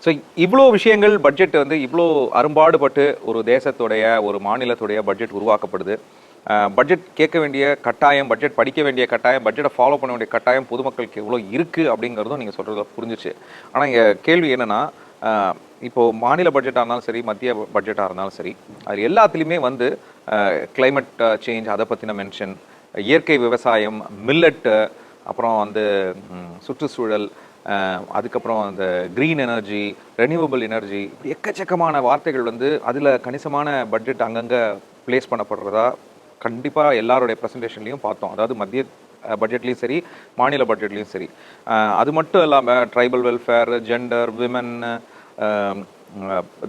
So இவ்வளோ விஷயங்கள் budget வந்து இவ்வளோ அரும்பாடுபட்டு ஒரு தேசத்துடைய ஒரு மாநிலத்துடைய பட்ஜெட் உருவாக்கப்படுது. பட்ஜெட் கேட்க வேண்டிய கட்டாயம், பட்ஜெட் படிக்க வேண்டிய கட்டாயம், பட்ஜெட்டை ஃபாலோ பண்ண வேண்டிய கட்டாயம் பொதுமக்களுக்கு எவ்வளோ இருக்குது அப்படிங்கிறதும் நீங்கள் சொல்கிறத புரிஞ்சிச்சு. ஆனால் இங்கே கேள்வி என்னென்னா, இப்போது மாநில பட்ஜெட்டாக இருந்தாலும் சரி, மத்திய பட்ஜெட்டாக இருந்தாலும் சரி, அது எல்லாத்துலேயுமே வந்து கிளைமேட் சேஞ்ச் அதை பற்றின மென்ஷன், இயற்கை விவசாயம், மில்லட்டு, அப்புறம் வந்து சுற்றுச்சூழல், அதுக்கப்புறம் அந்த க்ரீன் எனர்ஜி, ரெனியூவபிள் எனர்ஜி, இப்படி எக்கச்சக்கமான வார்த்தைகள் வந்து அதில் கணிசமான பட்ஜெட் அங்கங்கே ப்ளேஸ் பண்ணப்படுறதா கண்டிப்பாக எல்லாருடைய ப்ரெசன்டேஷன்லையும் பார்த்தோம். அதாவது மத்திய பட்ஜெட்லேயும் சரி, மாநில பட்ஜெட்லேயும் சரி. அது மட்டும் இல்லாமல் tribal welfare, gender, women,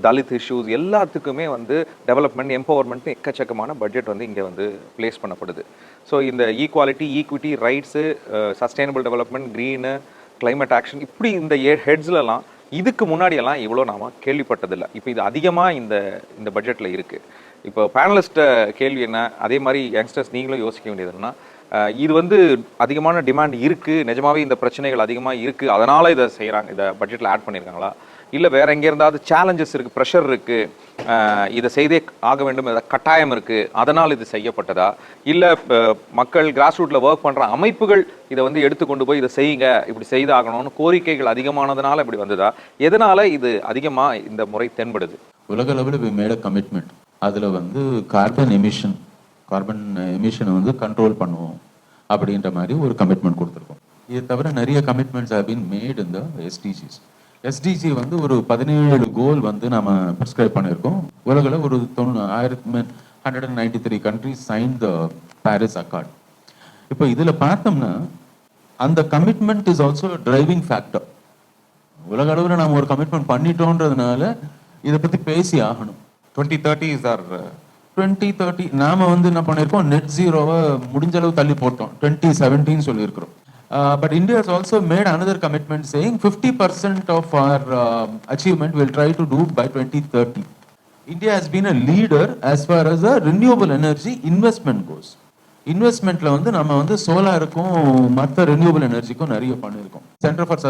Dalit issues எல்லாத்துக்குமே வந்து டெவலப்மெண்ட், எம்பவர்மெண்ட் எக்கச்சக்கமான பட்ஜெட் வந்து இங்கே வந்து ப்ளேஸ் பண்ணப்படுது. ஸோ இந்த equality, equity, rights, sustainable development, green, climate action, இப்படி இந்த ஹெட்ஸ்லலாம் இதுக்கு முன்னாடியெல்லாம் இவ்வளோ நாம் கேள்விப்பட்டதில்லை. இப்போ இது அதிகமாக இந்த பட்ஜெட்டில் இருக்குது. இப்போ பேனலிஸ்ட்டை கேள்வி என்ன, அதே மாதிரி யங்ஸ்டர்ஸ் நீங்களும் யோசிக்க வேண்டியது என்னன்னா, இது வந்து அதிகமான டிமாண்ட் இருக்குது, நிஜமாவே இந்த பிரச்சனைகள் அதிகமாக இருக்குது, அதனால் இதை செய்கிறாங்க, இதை பட்ஜெட்டில் ஆட் பண்ணியிருக்காங்களா, இல்லை வேறு எங்கே இருந்தாவது சேலஞ்சஸ் இருக்குது, ப்ரெஷர் இருக்குது, இதை செய்தே ஆக வேண்டும், இதை கட்டாயம் இருக்குது, அதனால் இது செய்யப்பட்டதா, இல்லை மக்கள் கிராஸ் ரூட்டில் ஒர்க் பண்ணுற அமைப்புகள் இதை வந்து எடுத்து கொண்டு போய் இதை செய்யுங்க, இப்படி செய்தாகணும்னு கோரிக்கைகள் அதிகமானதுனால இப்படி வந்ததா, எதனால் இது அதிகமாக இந்த முறை தென்படுது? உலக அளவில் வி மேட் அ கமிட்மெண்ட். அதில் வந்து கார்பன் எமிஷனை வந்து கண்ட்ரோல் பண்ணுவோம் அப்படின்ற மாதிரி ஒரு கமிட்மெண்ட் கொடுத்துருக்கோம். இது தவிர நிறைய commitments have been made in the SDGs. SDG வந்து ஒரு 17 கோல் வந்து நம்ம ப்ரிஸ்கிரைப் பண்ணியிருக்கோம். உலகில் ஒரு 193 countries sign the Paris accord. இப்போ இதில் பார்த்தோம்னா அந்த commitment is also driving factor. உலக அளவில் நம்ம ஒரு கமிட்மெண்ட் பண்ணிட்டோன்றதுனால இதை பற்றி பேசி ஆகணும். 2030 இஸ் ஆர் 2030 நாம வந்து என்ன பண்ணியிருக்கோம், நெட் ஜீரோவை முடிஞ்ச அளவு தள்ளி போட்டோம், 2017 சொல்லியிருக்கிறோம். But India has also made another commitment saying 50% of our achievement we'll try to do by 2030. India has been a leader as far as the renewable energy investment goes. இன்வெஸ்ட்மெண்ட்ல வந்து நம்ம வந்து சோலாருக்கும் மற்ற ரெனியூவபிள் எனர்ஜிக்கும் நிறைய பண்ணியிருக்கோம். Centre for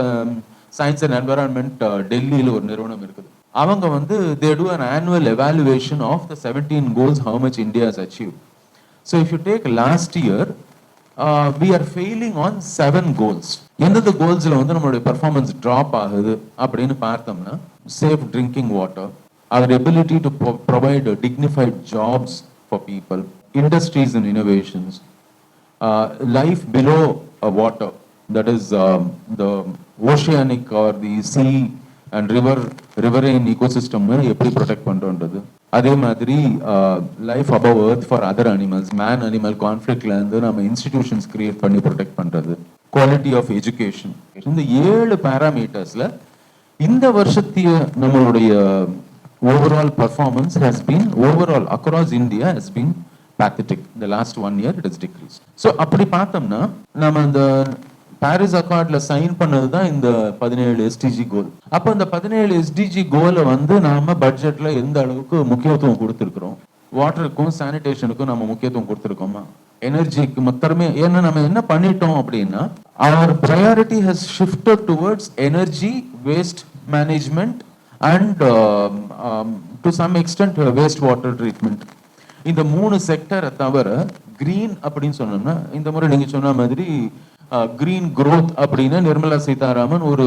science and environment டெல்லியில் ஒரு நிறுவனம் இருக்குது. அவங்க வந்து they do an annual evaluation of the 17 goals, how much India has achieved. So if you take last year, we are failing on 7 goals. எந்தெந்த கோல்ஸ்ல வந்து நம்மளுடைய பெர்ஃபார்மன்ஸ் ட்ராப் ஆகுது அப்படின்னு பார்த்தோம்னா, safe drinking water, our ability to provide dignified jobs for people, industries and innovations, life below water, that is the oceanic or the sea and riverine ecosystem எப்படி protect பண்றோன்றது. அதே மாதிரி life above earth for other animals, man animal கான்ஃப்ளிக்ட்ல இருந்து நம்ம institutions create பண்ணி protect பண்றது, quality of education. இந்த 7 பேராமீட்டர்ஸ்ல இந்த வருஷத்திய நம்மளுடைய overall performance has been overall across India has been pathetic. The last 1 year it has decreased. So அப்படி பார்த்தோம்னா நம்ம இந்த பாரிஸ் அக்கார்ட்ல சைன் பண்ணது தான் இந்த 17 எஸ்டிஜி கோல். அப்போ இந்த 17 எஸ்டிஜி கோலை வந்து நாம பட்ஜெட்ல எந்த அளவுக்கு முக்கியத்துவம் கொடுத்துருக்கிறோம், வாட்டருக்கும் சானிடேஷனுக்கும் நம்ம முக்கியத்துவம் கொடுத்துருக்கோமா, எனர்ஜிக்கு மொத்தமே, ஏன்னா நம்ம என்ன பண்ணிட்டோம் அப்படின்னா our priority has shifted towards energy, waste management and to some extent waste water treatment. இந்த 3 செக்டரை தவிர கிரீன் அப்படின்னு சொன்னோம்னா, இந்த முறை நீங்க சொன்ன மாதிரி கிரீன் growth அப்படின்னு நிர்மலா சீதாராமன் ஒரு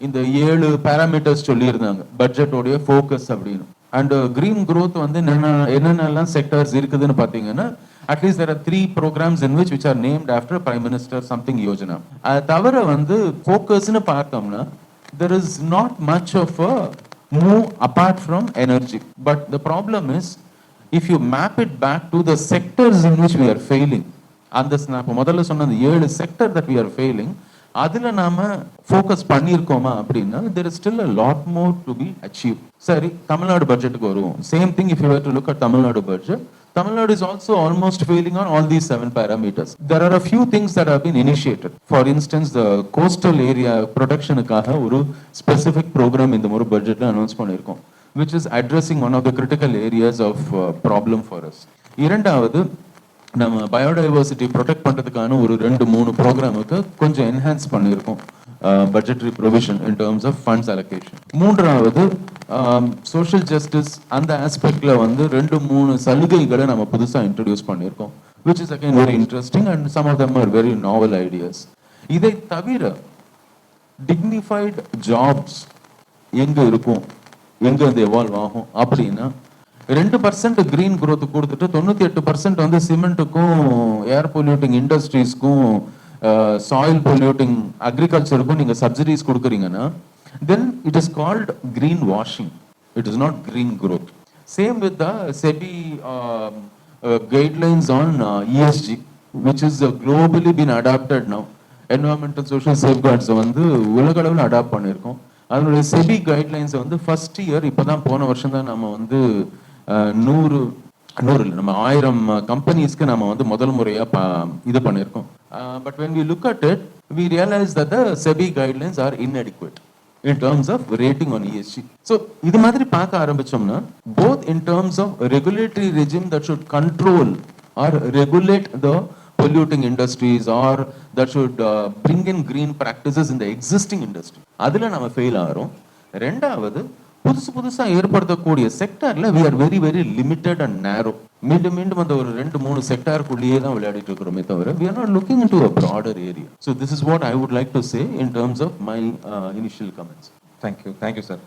இந்த 7 பேராமீட்டர்ஸ் சொல்லியிருந்தாங்க பட்ஜெட்டோடைய ஃபோக்கஸ் அப்படின்னு. அண்ட் கிரீன் growth வந்து என்னென்னலாம் செக்டர்ஸ் இருக்குதுன்னு பார்த்தீங்கன்னா, at least there are 3 programs in which are named after Prime Minister something Yojana. அது தவிர வந்து ஃபோக்கஸ்னு பார்த்தோம்னா there is not much of a move apart from energy. But the problem is, if you map it back to the sectors in which we are failing, அந்த நான் முதல்ல சொன்ன 7 sector that we are failing, அதுல நாம focus பண்ணியிருக்கோமா அப்படின்னா there is still a lot more to be achieved. சரி, தமிழ்நாடு பட்ஜெட்டுக்கு வருவோம். Same thing if you were to look at Tamil Nadu budget, Tamil Nadu is also almost failing on all these 7 parameters. There are a few things that have been initiated. For instance, the coastal area protectionukaga oru specific program in the moru budget la announce பண்ணிருக்கோம், which is addressing one of the critical areas of problem for us. இரண்டாவது, நம்ம biodiversity protect பண்றதுக்கான ஒரு 2-3 ப்ரோக்ராமுக்கு கொஞ்சம் enhance பண்ணியிருக்கோம். budgetary provision in terms of funds allocation. மூன்றாவது social justice அந்த ஆஸ்பெக்ட்ல வந்து 2-3 சலுகைகளை நம்ம புதுசா இன்ட்ரடியூஸ் பண்ணியிருக்கோம், which is again very interesting and some of them are very novel ideas. இதை தவிர dignified jobs எங்க இருக்கும், எங்க அது எவால்வ் ஆகும் அப்படின்னா 2% கிரீன் growth கொடுத்துட்டு 98% வந்து சிமெண்ட்டுக்கும் ஏர் பொல்யூட்டிங் இண்டஸ்ட்ரீஸ்க்கும் சாயில் பொல்யூட்டிங் அக்ரிகல்ச்சருக்கும் நீங்க subsidies கொடுக்குறீங்கன்னா then it is called green washing. It is not green growth. Same with the SEBI guidelines on ESG, which is globally been adapted now. Environmental social safeguards வந்து உலக அளவில் adapt பண்ணியிருக்கோம். அதனுடைய SEBI guidelines வந்து first year இப்போதான் போன வருஷம் தான் நம்ம வந்து 100 இல்லை நம்ம 1000 கம்பெனிஸ்க்கு நம்ம வந்து முதல் முறையா இது பண்ணியிருக்கோம். But when we look at it, we realize that the SEBI guidelines are inadequate in terms of rating on ESG. So இது மாதிரி பார்க்க ஆரம்பிச்சோம்னா both in terms of regulatory regime that should control or regulate the polluting industries or that should bring in green practices in the existing industry, அதுல நம்ம fail ஆகிறோம். ரெண்டாவது புதுசா ஏற்படுத்தக்கூடிய செக்டார்ல we are very very limited and narrow. மீண்டும் அந்த ஒரு 2-3 செக்டாருக்குள்ளேயே தான் விளையாடிட்டு இருக்கிறோமே தவிர we are not looking into a broader area. So this is what I would like to say in terms of my initial comments. Thank you sir.